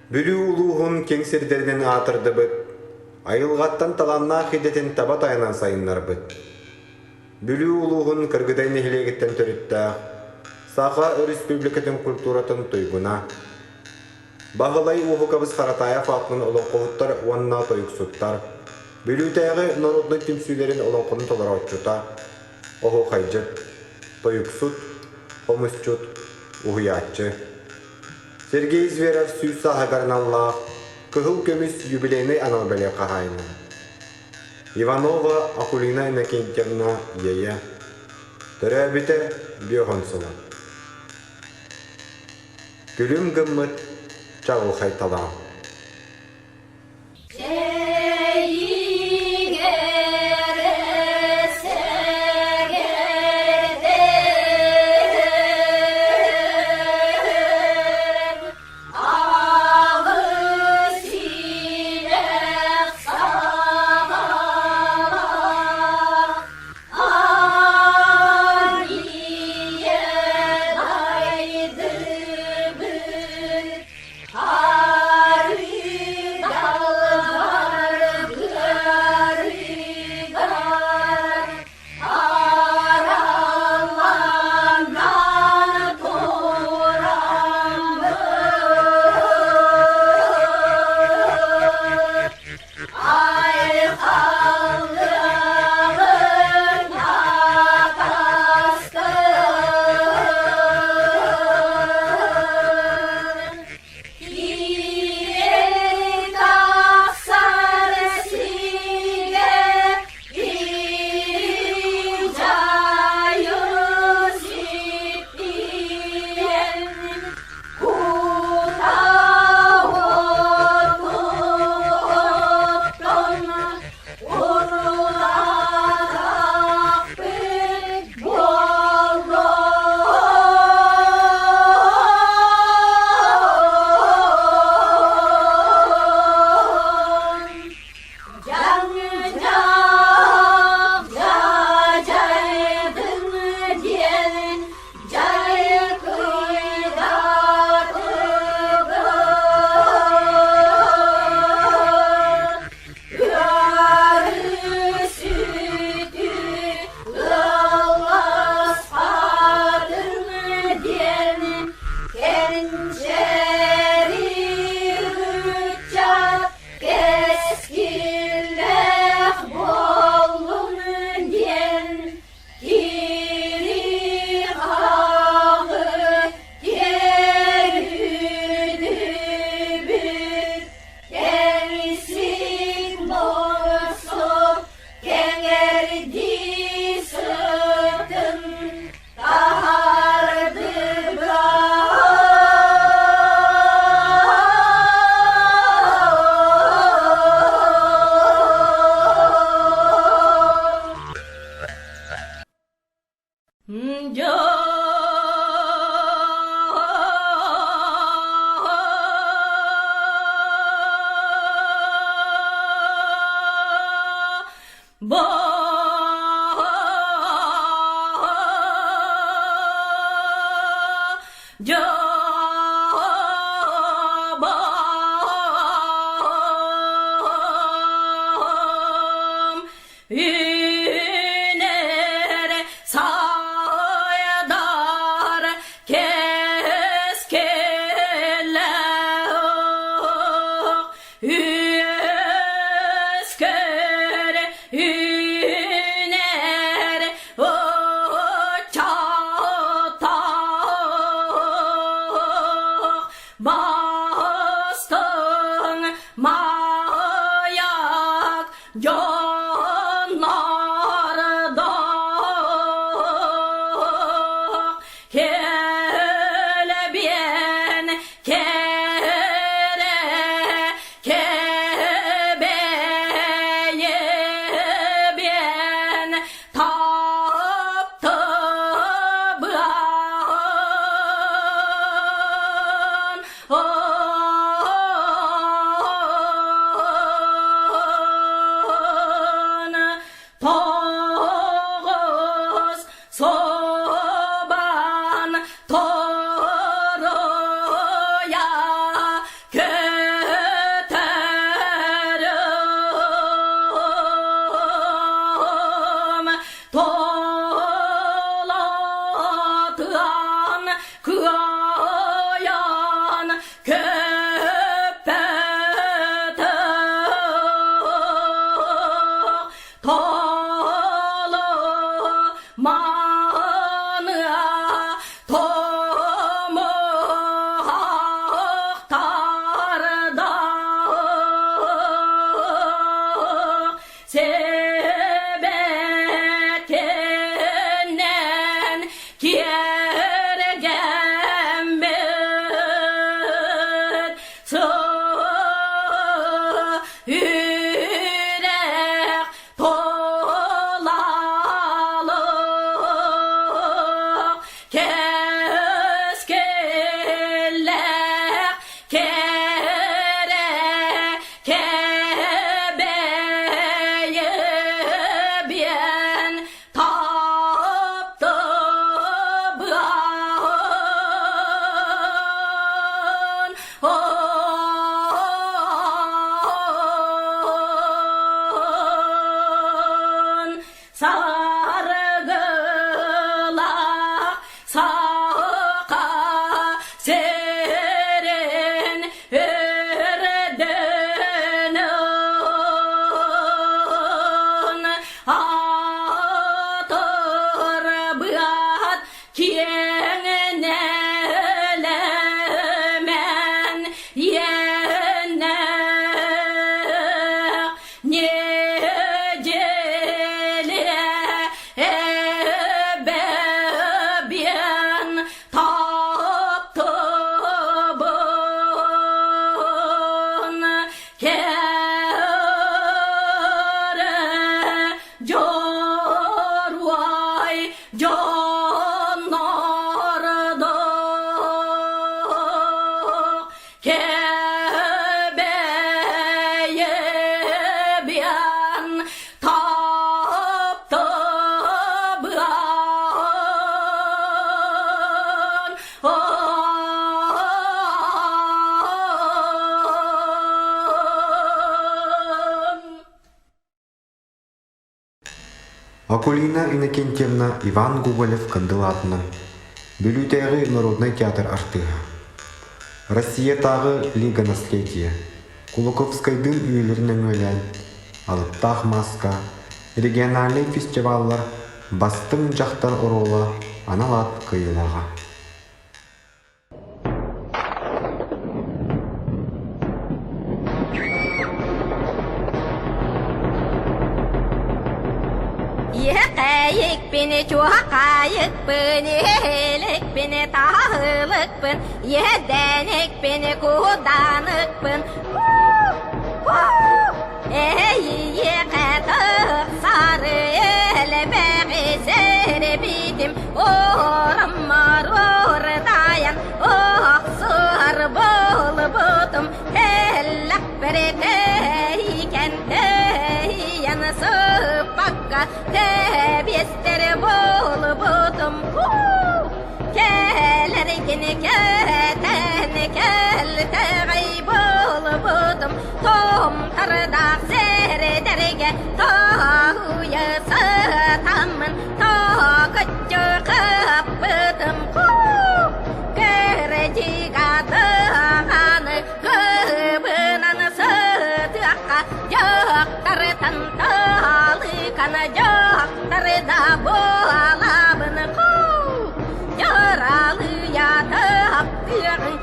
Бүлүү улуухун кеңсирдеринен атырдыбыт. Айылғаттан таланнаа хидетин таба тайынан сайыннарбыт. Бүлүү улуухун кыргыдайны хилегеттен төрүттää. Саха республикатын культуратын туйгуна. Бағылай уһукабыз харатая фатнын олонқоһуттар уанна тойуксуттар. Бүлүүтээги народный тимсүүлерин олонқонун толороччута. Оху хайжыт, тойуксут, хомусчут, уһуяаччы. Сергей Зверев сүүс саһагарналлаах, кыһыл көмүс юбилейный анабеле кахайны. Иванова Акулина Иннокентьевна ейе. Төрөбүтэ биохонсула. Күлүм гыммыт чагыл хайталаам. keskeller kere kebeye bien taptı bıan sargılar saka serin erdenin atır bıat kienelemen yene necele ebebyen taptı bın kere jorvay canarda kebeye bien taptı bıan Акулина Иннокентьевна Иван Гоголев кандылатынан Бүлүтәгы Народный театр артыга. Россия тағы Лига наследия. Кулаковскайдың үйелерінен өлән, Алыптақ маска, региональный фестиваллар бастың жақтар оролы аналат кыйылаға. Yekayık beni çuhakayık beni helik beni tahılık bin yedenik beni kudanık bin ey yekatık sarı elbeği serbidim oram marur dayan oh sığır bol butum hellak bereteyken yanısı bakka tebiyestere bol butum kelergini keten kelte gaybol butum tom tardak sere derge tahuya satamın takıcı kapıdım kereci kadağanı kıbınan sıtıqa yaktar tantalı kana yaktar da boğalabını yaralı yatak diyarın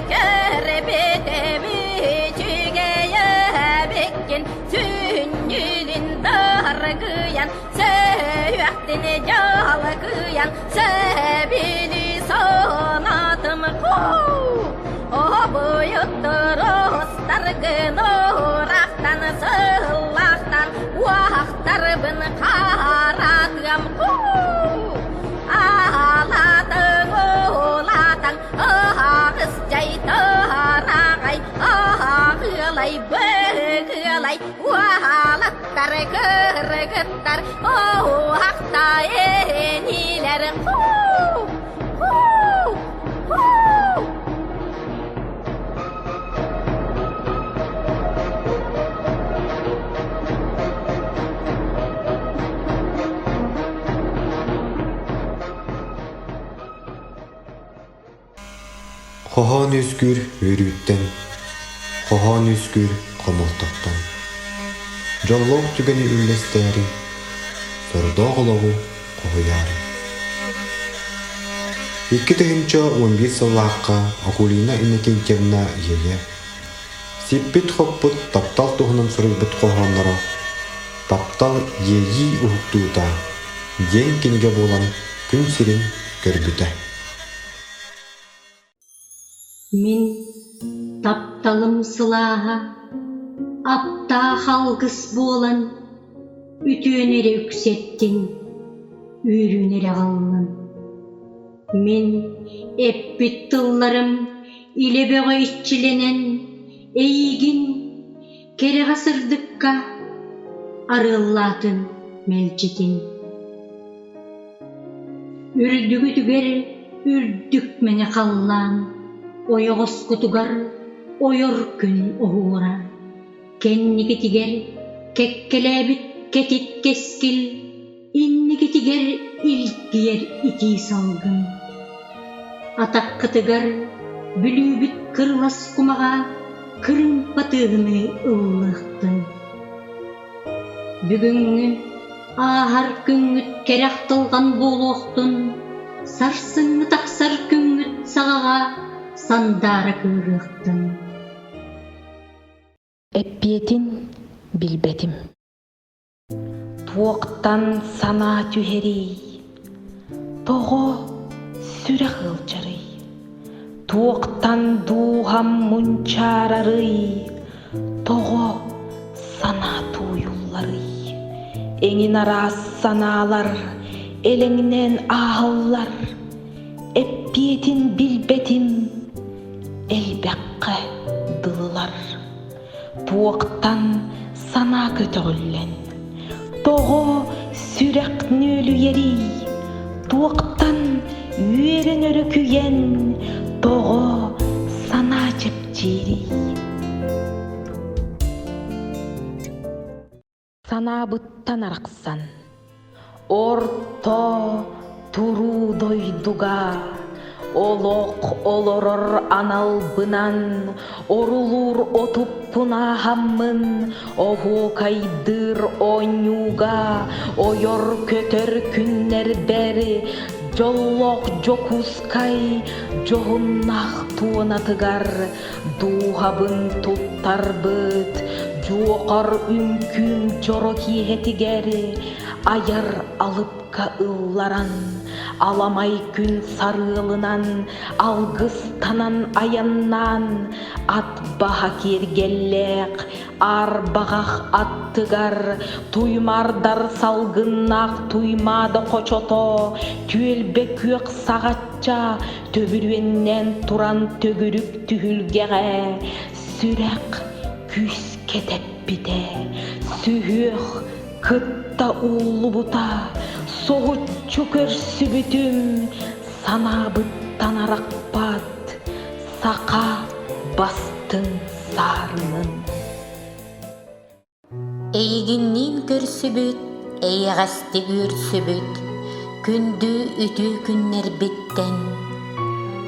kerebetemi çigeye bekin tünnülün dargıyan sevyaktini jalgıyan sebili sonatım o boyuttur ostargın oraktan sığlaktan vaktar bin karatgam ağlatın oğlatan ağız caytarağay ağılay bıgılay vahalattar kırgıttar o hakta eniler Хохон үскүр өрүүттен, хохон үскүр комолтоктон. Жоллоқ түгені үллестері, сордоғылығы қоғыяры. 2011 сыллаққа Акулина Иннокентьевна ие. Сиппит хоппут таптал туғынан сұрылбыт қоғанлары. Таптал ейі ұқтуыта, ден кенеге болан күн сирин көрбіті. Мен тапталым сылаға, апта халғыс болан, үтөнері үксеттен, үйренере қалмын. Мен эппит тылларым илебеға итчиленен эйигин кере ғасырдыкка арыллатын мелчитин. Үрдүгү түгер үрдүк мене қаллан, ойоғыз кутугар ойор күн оғура. Кенники тигер кеккелебит кетит кескил, инники тигер илкиер ити салгын. Атаққытыгар бүлүбіт кырлас кумаға кырын патығыны ыллықтын. Бүгүнгү ахар күңгүт керек тылған болуқтын, сарсыңы тақсар күңгүт сағаға сандары кырықтын. Эппиетин билбетим. Туоктан сана түхерей, того сүрэ хылчарый. Туоктан дуғам мунчарарый, того сана туюлларый. Эңин арас саналар, элеңнен ағыллар. Эппиетин билбетим, элбекке дылылар. Туоктан сана көтөгүллен, того сүрек нөлү ерей. Туоктан үйерен өрөкүйен, того сана жепчирей. Сана бұттан арақсан, орто туру дойдуга, олоқ олорор аналбынан, орулур отуппуна хаммын, оху кайдыр онюга, ойор көтөр күннер бери, жоллоқ жокускай, жоғыннақ туынатыгар, дуғабын туттарбыт, жуоқар үмкүм жоро киетигери, аяр алыпка ылларан, аламай күн сарылынан, алгыстанан аяннан, ат баха кергеллек, ар бағақ аттыгар, туймардар салгыннақ туймады қочото, түйелбе күйек сағатча, төбірүеннен туран төгүрүк түхүлгеге, сүрек күс кетеп бите, сүйөх кытта уллубута, соғыт чөкөр сүбүтүм, санабыттан арақпат, сақа бастың сарынын. Эйгиннин көрсүбүт, эйгасты көрсүбүт, күндү үтү күннер биттен,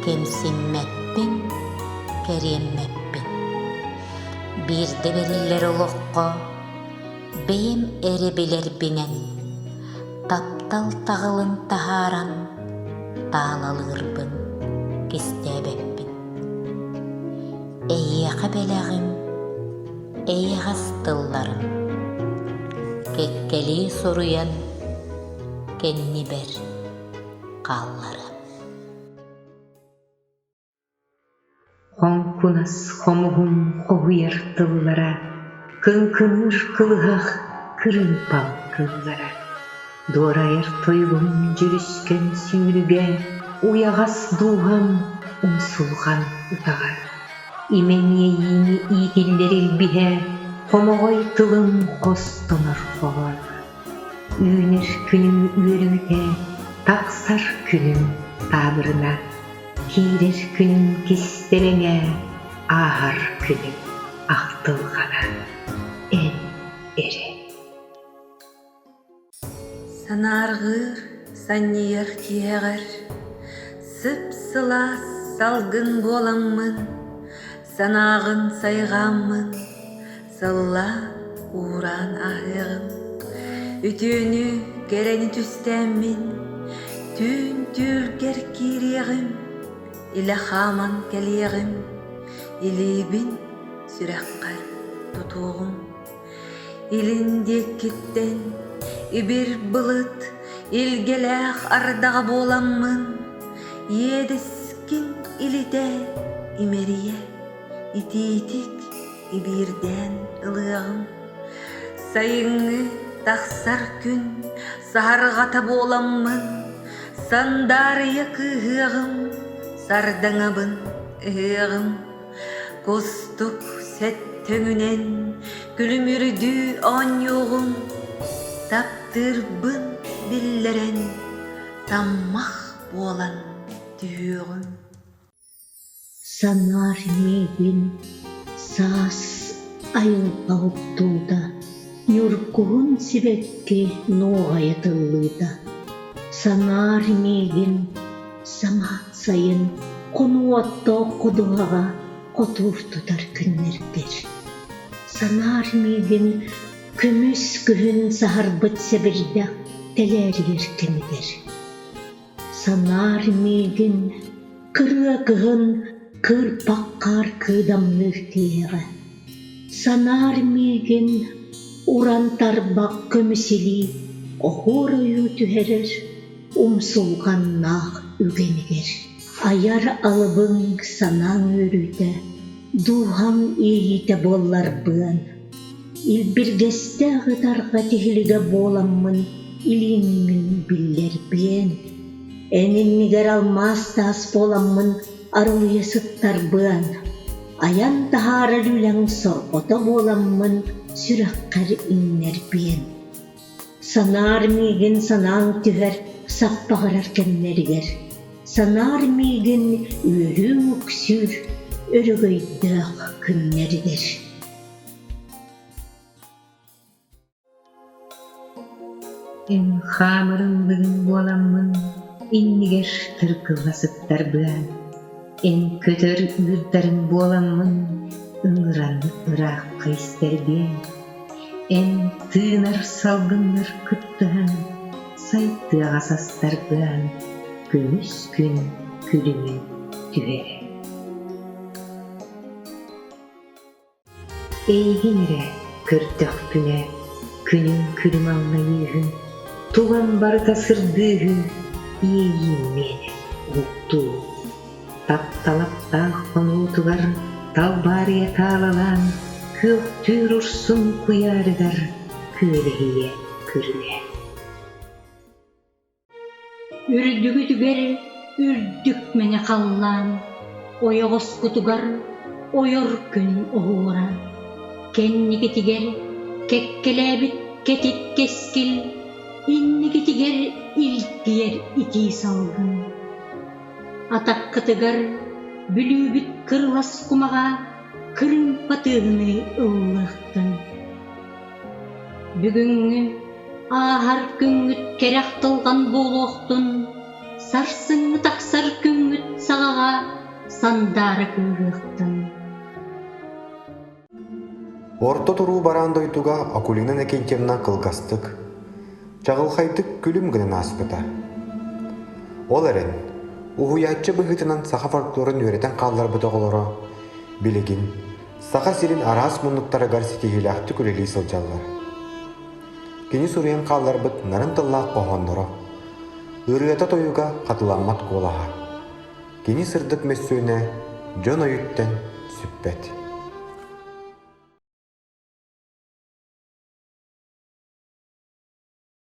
кемсинмеппин, кереммеппин. Бирде белиллер олоққо, бейім әрі білер бінен, таптал тағылын тахаран, талалырбын, кестебеппин. Эйеға беләғім, эйеға стылларым, кеккели соруян, кенни бер қалларым. Хонкунас хомугум хогуяр тыллара, кын-кыныр кылыгах кырын-пал кыллара. Дуарайыр тойгун жүрүскөн сүйрүге, уягас дугам умсулган утага. Имене ийини ийгиллер илбиhe, хомогой тылым костонор хогор. Үйнер күнүм үйөрүгүте, таксар күнүм табырына. Кирер күнүм кистелеңе, ахар күнүм ақтылғана, эн эре. Санарғыр, саннияр киегір, сып-сылас салгын боламмын, санағын сайғаммын, сылла уран ахығым. Үтіні керені түстәмін, түн түлгер кирегім, илі хаман кәлегім, илебін сүрәққар тұтуғым. Илінде кеттен, ибір бұлыт, илгеләқ ардаға боламмын, едіскін иліде имерие, итетік ибірден ылығым. Сайыңы Тахсар күн сарғата боламмын, сандария кыгым, сардаңабын ығым. Костук сәттіңінен күлімірді аньоғым, таптырбын биллерен таммақ болан түйіғым. Санар мегин саас айылпауып тулда, Нюркуғын себекке ноғайытылыда. Санар мегин самат сайын қонуатта қодуғаға қотур тұтар күннердер. Санар мегин күміс күхін сағарбыт себірді тәләр еркемедер. Санар мегин кыры-кығын кыр-паққар кыдамнықтиығы. Санар мегин урантарбақ көмісілі оғыр ойу түхерер, умсулғаннақ үгенігер. Аяр алыбың санаң өрүйді, дуғаң ейіті боллар бұған. Илбіргесті ғытарға тихілігі боламмын, иліңмін биллер бен. Әнінмігер алмас тас боламмын, арылы сыттар бұған. Аян тахара люләң сорғыта боламмын, сүрәққар иннер бен. Санар мигін санаң түгер, саппағырар кәннергер. Санар мигін өрің өксүр, өрігөйдіғ күннергер. Эн хамырын бүгін боламмын, иннігер тұрқыласыптар бұған. Эн көтөр үрдарын боламмын, ыңыранып ұрақ қайстар бен. Эн тыынар салгыннар күттіған, сайты ағасастар бұған, күміс күн күлімен түгері. Эйгенере көртөк күне, күнің күлім ална егін, туған бар тасырдығы, ейін мені ұлтту. Тапталаптақ қону тұғар, талбария талалан, көк түр ұрсын құярығар, көлігіе күріне. Үрдігі түгер, үрдік мені қаллан, ойығыз күтігар, ойыр күн оғыра. Кеннігі тігер, кеккелебіт кетіп кескіл, иннігі тігер, илкиер ити салгын. Атақ қытығар, бүлүбіт кырлас кумаға, кырын патығыны ұллықтын. Бүгінгі ағар күнгіт керек тылған болуқтын, сарсыңы тақсар күнгіт сағаға сандары күнгіқтін. Орто туру барандойдуга Акулина Некентьевна кылгастык, чағылхайдык күлім гынан аспыта. Ол әрін, уғуятчы бұғытынан сақа фольклорын өретен қалдар бұтағылары, білігін, сақа сирин арас мұнлықтары гарсеті хилақты күлелі сылжалар. Кені сүрен қалдар бұт нарын тыллақ қоғандыры, үргеті тойуға қатыланмат қолаға. Кені сырдық мессөйіне жон ойыттен сүппет.